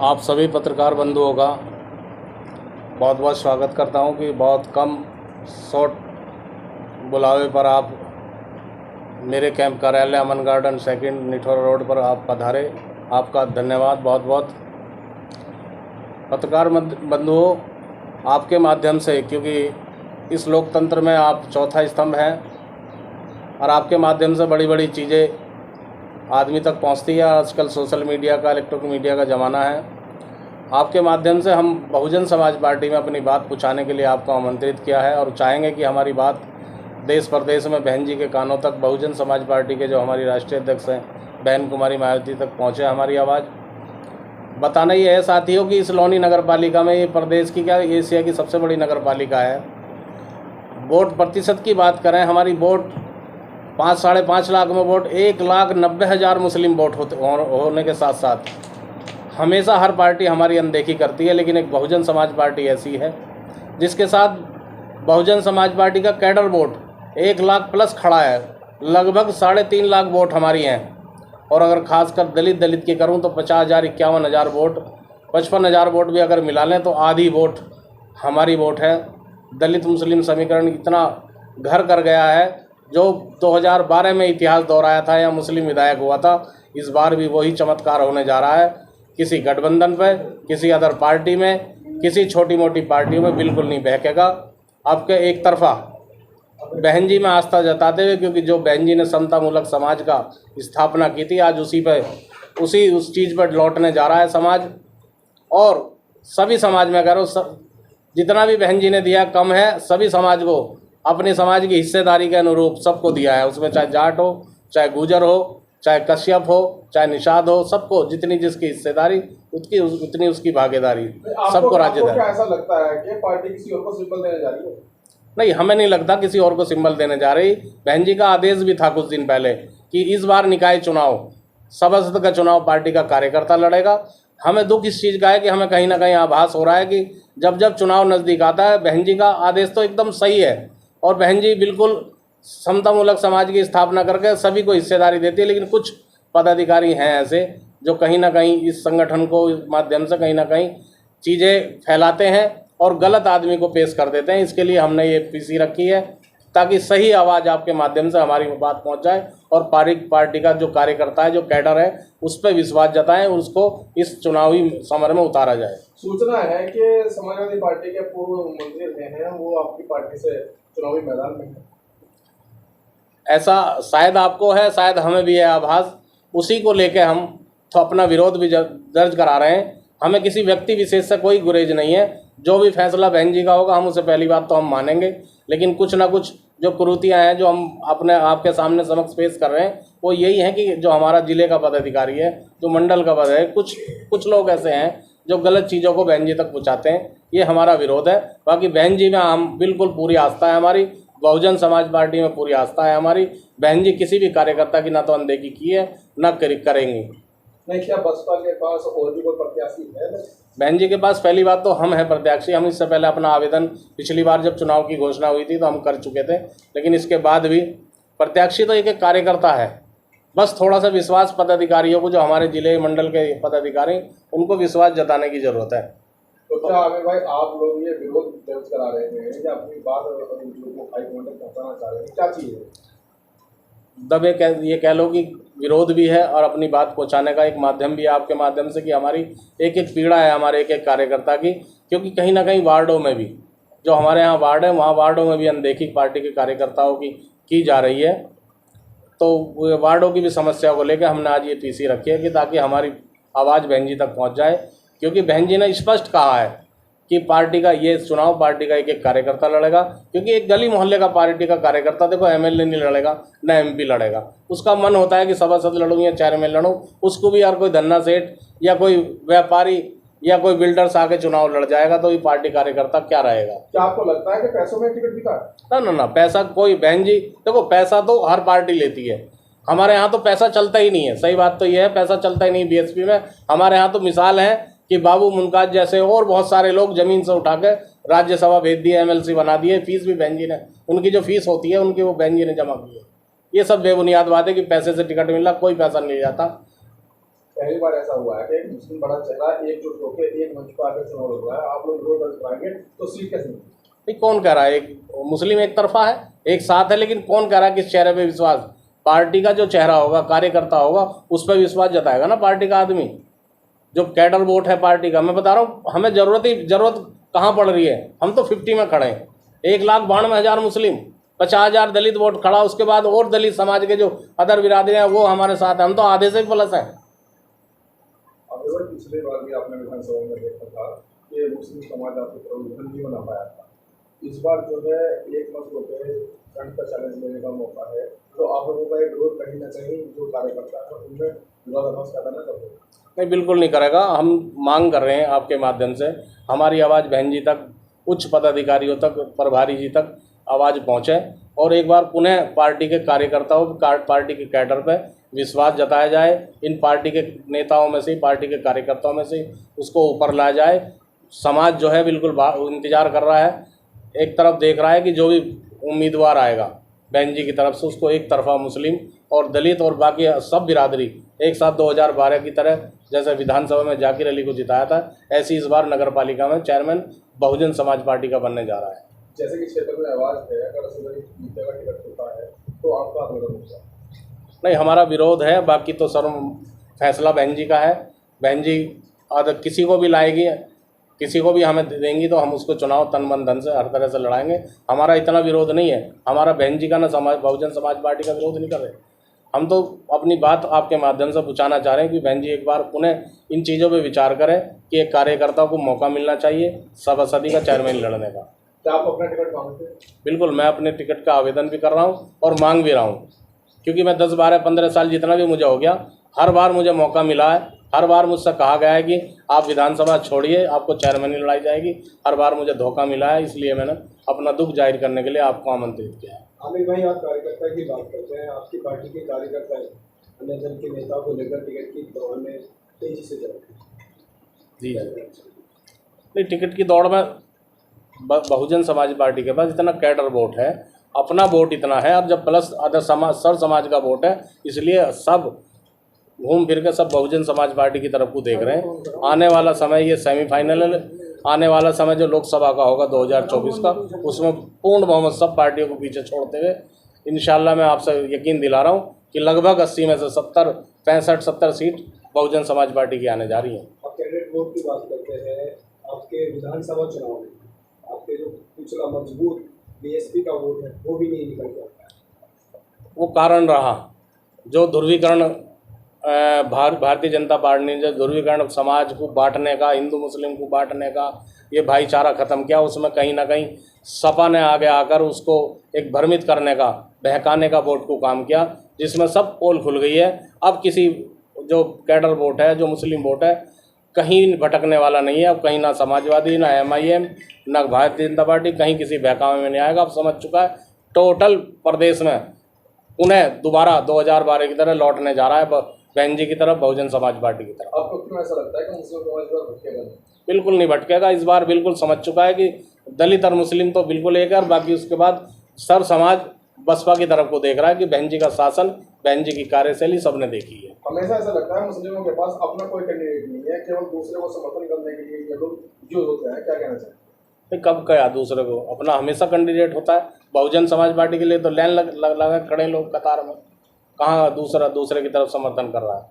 आप सभी पत्रकार बंधुओं का बहुत बहुत स्वागत करता हूं कि बहुत कम शॉर्ट बुलावे पर आप मेरे कैंप कार्यालय अमन गार्डन सेकंड निठोरा रोड पर आप पधारे। आपका धन्यवाद बहुत बहुत। पत्रकार बंधुओं, आपके माध्यम से, क्योंकि इस लोकतंत्र में आप चौथा स्तंभ हैं और आपके माध्यम से बड़ी बड़ी चीज़ें आदमी तक पहुंचती है। आजकल सोशल मीडिया का, इलेक्ट्रॉनिक मीडिया का ज़माना है। आपके माध्यम से हम बहुजन समाज पार्टी में अपनी बात पहुंचाने के लिए आपको आमंत्रित किया है और चाहेंगे कि हमारी बात देश प्रदेश में बहन जी के कानों तक, बहुजन समाज पार्टी के जो हमारी राष्ट्रीय अध्यक्ष हैं बहन कुमारी मायावती तक पहुँचे हमारी आवाज़। बताना ये है साथियों कि इस लौनी नगर पालिका में, ये प्रदेश की क्या एशिया की सबसे बड़ी नगर पालिका है। वोट प्रतिशत की बात करें, हमारी वोट 5-5.5 लाख में वोट 1,90,000 मुस्लिम वोट होने के साथ साथ हमेशा हर पार्टी हमारी अनदेखी करती है, लेकिन एक बहुजन समाज पार्टी ऐसी है जिसके साथ बहुजन समाज पार्टी का कैडर वोट 1 लाख प्लस खड़ा है। लगभग 3.5 लाख वोट हमारी हैं और अगर खासकर दलित की करूं तो 50,000 51,000 वोट, 55,000 वोट भी अगर मिला लें तो आधी वोट हमारी वोट है। दलित मुस्लिम समीकरण इतना घर कर गया है, जो 2012 में इतिहास दोहराया था या मुस्लिम विधायक हुआ था, इस बार भी वही चमत्कार होने जा रहा है। किसी गठबंधन पे, किसी अदर पार्टी में, किसी छोटी मोटी पार्टियों में बिल्कुल नहीं बहकेगा। आपके एक तरफा बहन जी में आस्था जताते हुए, क्योंकि जो बहन जी ने समतामूलक समाज का स्थापना की थी, आज उस चीज़ पर लौटने जा रहा है समाज। और सभी समाज में करो, जितना भी बहन जी ने दिया कम है, सभी समाज को अपने समाज की हिस्सेदारी के अनुरूप सबको दिया है। उसमें चाहे जाट हो, चाहे गुजर हो, चाहे कश्यप हो, चाहे निषाद हो, सबको जितनी जिसकी हिस्सेदारी उतनी उसकी भागीदारी, सबको राज्यदारी। ऐसा लगता है कि पार्टी किसी और को सिंबल देने जा रही है? नहीं, हमें नहीं लगता किसी और को सिंबल देने जा रही। बहन जी का आदेश भी था कुछ दिन पहले कि इस बार निकाय चुनाव, सभासद का चुनाव पार्टी का कार्यकर्ता लड़ेगा। हमें दुख इस चीज़ का है कि हमें कहीं ना कहीं आभास हो रहा है कि जब जब चुनाव नज़दीक आता है, बहन जी का आदेश तो एकदम सही है और बहन जी बिल्कुल समतामूलक समाज की स्थापना करके सभी को हिस्सेदारी देती है, लेकिन कुछ पदाधिकारी हैं ऐसे जो कहीं ना कहीं इस संगठन को इस माध्यम से कहीं ना कहीं चीज़ें फैलाते हैं और गलत आदमी को पेश कर देते हैं। इसके लिए हमने ये पीसी रखी है ताकि सही आवाज़ आपके माध्यम से हमारी बात पहुंच जाए और पार्टी का जो कार्यकर्ता है, जो कैडर है, उस पर विश्वास जताएं, उसको इस चुनावी समर में उतारा जाए। सूचना है कि समाजवादी पार्टी के पूर्व मंत्री रहे हैं, वो आपकी पार्टी से चुनावी मैदान में है। ऐसा शायद आपको है, शायद हमें भी है आभास। उसी को लेके हम तो अपना विरोध भी दर्ज करा रहे हैं। हमें किसी व्यक्ति विशेष से कोई गुरेज नहीं है। जो भी फैसला बहन जी का होगा हम उसे पहली बात तो हम मानेंगे, लेकिन कुछ ना कुछ जो कुरीतियाँ हैं जो हम अपने आपके सामने समक्ष पेश कर रहे हैं, वो यही है कि जो हमारा जिले का पदाधिकारी है, जो मंडल का पद है, कुछ लोग ऐसे हैं जो गलत चीज़ों को बहन जी तक पहुँचाते हैं। ये हमारा विरोध है। बाकी बहन जी में हम बिल्कुल पूरी आस्था है हमारी, बहुजन समाज पार्टी में पूरी आस्था है हमारी। बहन जी किसी भी कार्यकर्ता की ना तो अनदेखी की है, न करेंगी। नहीं, क्या बसपा के पास और भी कोई प्रत्याशी है? बहन जी के पास पहली बात तो हम हैं प्रत्याशी। हम इससे पहले अपना आवेदन पिछली बार जब चुनाव की घोषणा हुई थी तो हम कर चुके थे, लेकिन इसके बाद भी प्रत्याशी तो एक कार्यकर्ता है। बस थोड़ा सा विश्वास पदाधिकारियों को, जो हमारे जिले मंडल के पदाधिकारी, उनको विश्वास जताने की ज़रूरत है। तो क्या आमिर भाई, आप लोग ये विरोध दर्ज करा रहे हैं या अपनी बात हाईकमांड तक पहुँचाना चाह रहे हैं, क्या चीज़ है? दबे ये कह लो कि विरोध भी है और अपनी बात पहुंचाने का एक माध्यम भी है आपके माध्यम से कि हमारी एक पीड़ा है हमारे एक कार्यकर्ता की, क्योंकि कहीं ना कहीं वार्डों में भी, जो हमारे यहाँ वार्ड है, वहाँ वार्डों में भी अनदेखी पार्टी के कार्यकर्ताओं की जा रही है। तो वार्डों की भी समस्या को लेकर हमने आज ये पीसी रखी है कि ताकि हमारी आवाज़ बहन जी तक पहुँच जाए, क्योंकि बहन जी ने स्पष्ट कहा है कि पार्टी का ये चुनाव पार्टी का एक कार्यकर्ता लड़ेगा। क्योंकि एक गली मोहल्ले का पार्टी का कार्यकर्ता, देखो एमएलए नहीं लड़ेगा, न एमपी लड़ेगा। उसका मन होता है कि सभासद लड़ूँ या चेयरमैन लड़ूँ, उसको भी यार कोई धन्ना सेठ या कोई व्यापारी या कोई बिल्डर्स आके चुनाव लड़ जाएगा, तो ये पार्टी कार्यकर्ता क्या रहेगा? क्या आपको लगता है कि पैसों में टिकट बिका? ना, पैसा कोई, बहन जी देखो, पैसा तो हर पार्टी लेती है। हमारे यहाँ तो पैसा चलता ही नहीं है। सही बात तो ये है, पैसा चलता ही नहीं बीएसपी में। हमारे यहाँ तो मिसाल है कि बाबू मुमताज जैसे और बहुत सारे लोग ज़मीन से उठा के राज्यसभा भेज दिए, एमएलसी बना दिए। फीस भी बहन जी ने, उनकी जो फीस होती है उनकी, वो बहन जी ने जमा की है। ये सब बेबुनियाद बात है कि पैसे से टिकट मिलना, कोई पैसा नहीं जाता। पहली बार ऐसा हुआ है कि एक मुस्लिम बड़ा चेहरा एकजुट होकर एक मंच पर आकर चुनाव लड़ रहा है, आप लोग विरोध दर्ज कराएंगे तो सीट कैसे मिलेगी? नहीं, कौन कह रहा है एक मुस्लिम एक तरफा है, एक साथ है, लेकिन कौन कह रहा है किस चेहरे पे विश्वास? पार्टी का जो चेहरा होगा, कार्यकर्ता होगा, उस पर विश्वास जताएगा ना पार्टी का आदमी। जो कैडर वोट है पार्टी का, मैं बता रहा हूँ, हमें जरूरत कहाँ पड़ रही है? हम तो 50 में खड़े हैं। 1,92,000 मुस्लिम, 50,000 दलित वोट खड़ा, उसके बाद और दलित समाज के जो अदर बिरादरी हैं वो हमारे साथ हैं। हम तो आधे से भी प्लस हैं। पिछले बार भी आपने विधानसभा में देखा था कि मुस्लिम समाज आपकी तरफ नहीं बना पाया था। इस बार जो है एक मत होकर फ्रंट का चैलेंज लेने का मौका है, तो आप लोगों का एक विरोध कहीं ना कहीं जो कार्यकर्ता है उनमें विरोधाभास पैदा न कर दो। नहीं, बिल्कुल नहीं करेगा। हम मांग कर रहे हैं आपके माध्यम से, हमारी आवाज़ बहन जी तक, उच्च पदाधिकारियों तक, प्रभारी जी तक आवाज़ पहुँचे और एक बार पुनः पार्टी के कार्यकर्ताओं, पार्टी के कैडर पर विश्वास जताया जाए। इन पार्टी के नेताओं में से, पार्टी के कार्यकर्ताओं में से उसको ऊपर लाया जाए। समाज जो है बिल्कुल इंतज़ार कर रहा है, एक तरफ देख रहा है कि जो भी उम्मीदवार आएगा बहन जी की तरफ से, उसको एक तरफा मुस्लिम और दलित और बाकी सब बिरादरी एक साथ 2012 की तरह जैसे विधानसभा में जाकिर अली को जिताया था, ऐसी इस बार नगर पालिका में चेयरमैन बहुजन समाज पार्टी का बनने जा रहा है। जैसे कि क्षेत्र में आवाज़ है, अगर टिकट होता है तो आपका आंदोलन होगा? नहीं, हमारा विरोध है, बाकी तो सर फैसला बहन जी का है। बहन जी किसी को भी लाएगी, किसी को भी हमें देंगी तो हम उसको चुनाव तन मन धन से हर तरह से लड़ाएंगे। हमारा इतना विरोध नहीं है, हमारा बहन जी का ना बहुजन समाज पार्टी का विरोध नहीं कर रहे। हम तो अपनी बात आपके माध्यम से पहुँचाना चाह रहे हैं कि बहन जी एक बार पुनः इन चीज़ों पे विचार करें कि एक कार्यकर्ताओं को मौका मिलना चाहिए सभासदी का, चेयरमैन लड़ने का। क्या आप अपना टिकट मांगते हैं? बिल्कुल, मैं अपने टिकट का आवेदन भी कर रहा हूँ और मांग भी रहा हूँ, क्योंकि मैं 10, 12, 15 साल जितना भी मुझे हो गया, हर बार मुझे मौका मिला है। हर बार मुझसे कहा गया है कि आप विधानसभा छोड़िए, आपको चेयरमैन ही लड़ाई जाएगी। हर बार मुझे धोखा मिला है, इसलिए मैंने अपना दुख जाहिर करने के लिए आपको आमंत्रित किया है। आमिर भाई, आप कार्यकर्ता की बात करते हैं, आपकी पार्टी के कार्यकर्ता अन्य दल के नेताओं को लेकर टिकट की दौड़ में तेजी से चल रहे हैं। जी नहीं, टिकट की दौड़ में बहुजन समाज पार्टी के पास इतना कैडर वोट है, अपना वोट इतना है, और जब प्लस अदर समाज, सर समाज का वोट है, इसलिए सब घूम फिर के सब बहुजन समाज पार्टी की तरफ को देख रहे हैं। आने वाला समय ये सेमीफाइनल है, आने वाला समय जो लोकसभा का होगा 2024 का, उसमें पूर्ण बहुमत सब पार्टियों को पीछे छोड़ते हुए इंशाल्लाह मैं आपसे यकीन दिला रहा हूँ कि लगभग 80 में से 65-70 सीट बहुजन समाज पार्टी की आने जा रही हैं। आप कैंडिडेट वोट की बात करते हैं, आपके विधानसभा चुनाव में आपके जो पिछला मजबूत बीएसपी का वोट है वो भी नहीं निकल पाता। वो कारण रहा जो ध्रुवीकरण, भारतीय जनता पार्टी ने जो ध्रुवीकरण समाज को बांटने का, हिंदू मुस्लिम को बांटने का, ये भाईचारा ख़त्म किया, उसमें कहीं ना कहीं सपा ने आगे आकर उसको एक भ्रमित करने का, बहकाने का वोट को काम किया, जिसमें सब पोल खुल गई है। अब किसी जो कैडर वोट है, जो मुस्लिम वोट है, कहीं भटकने वाला नहीं है। अब कहीं ना समाजवादी, ना MIM, ना भारतीय जनता पार्टी कहीं किसी बहकावे में नहीं आएगा। अब समझ चुका है टोटल प्रदेश में उन्हें दोबारा 2012 की तरह लौटने जा रहा है, बहन जी की तरफ, बहुजन समाज पार्टी की तरफ। आपको क्यों ऐसा लगता है कि मुस्लिम समाज पर भटकेगा? बिल्कुल नहीं भटकेगा। इस बार बिल्कुल समझ चुका है कि दलित और मुस्लिम तो बिल्कुल एक है, और बाकी उसके बाद सर समाज बसपा की तरफ को देख रहा है कि बहन जी का शासन, बहन जी की कार्यशैली सबने देखी है। हमेशा ऐसा लगता है मुस्लिमों के पास अपना कोई कैंडिडेट नहीं है, केवल दूसरे को समर्थन करने के लिए ये लोग जो होते हैं। क्या कहना चाहते हैं? कब कहा दूसरे को? अपना हमेशा कैंडिडेट होता है। बहुजन समाज पार्टी के लिए तो लाइन लगा खड़े लोग कतार में, कहाँ दूसरे की तरफ समर्थन कर रहा है।